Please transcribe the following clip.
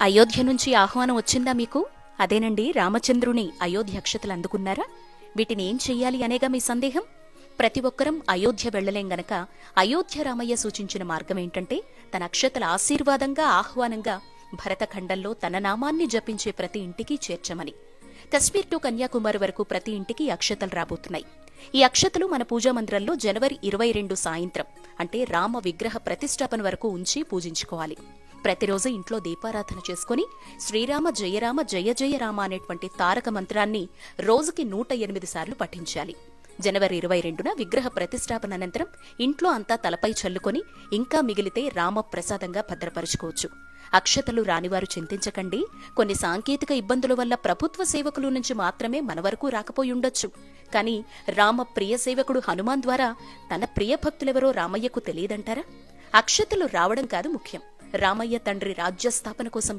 అయోధ్య నుంచి ఆహ్వానం వచ్చిందా మీకు? అదేనండి, రామచంద్రుని అయోధ్య అక్షతలు అందుకున్నారా? వీటిని ఏం చెయ్యాలి అనేగా మీ సందేహం? ప్రతి ఒక్కరం అయోధ్య వెళ్లలేం గనక అయోధ్య రామయ్య సూచించిన మార్గమేంటంటే తన అక్షతల ఆశీర్వాదంగా ఆహ్వానంగా భరతఖండంలో తన నామాన్ని జపించే ప్రతి ఇంటికి చేర్చమని. కశ్మీర్ టు కన్యాకుమారి వరకు ప్రతి ఇంటికి అక్షతలు రాబోతున్నాయి. ఈ అక్షతలు మన పూజా మందిరంలో జనవరి 22 సాయంత్రం అంటే రామ విగ్రహ ప్రతిష్టాపన వరకు ఉంచి పూజించుకోవాలి. ప్రతిరోజు ఇంట్లో దీపారాధన చేసుకుని శ్రీరామ జయరామ జయ జయ రామ అనేటువంటి తారక మంత్రాన్ని రోజుకి 108 సార్లు పఠించాలి. జనవరి 22న విగ్రహ ప్రతిష్టాపన అనంతరం ఇంట్లో అంతా తలపై చల్లుకొని ఇంకా మిగిలితే రామ ప్రసాదంగా భద్రపరుచుకోవచ్చు. అక్షతలు రానివారు చింతించకండి. కొన్ని సాంకేతిక ఇబ్బందుల వల్ల ప్రభుత్వ సేవకుల నుంచి మాత్రమే మన వరకు రాకపోయుండొచ్చు. కానీ రామ ప్రియ సేవకుడు హనుమాన్ ద్వారా తన ప్రియ భక్తులెవరో రామయ్యకు తెలియదంటారా? అక్షతలు రావడం కాదు ముఖ్యం, రామయ్య తండ్రి రాజ్యస్థాపన కోసం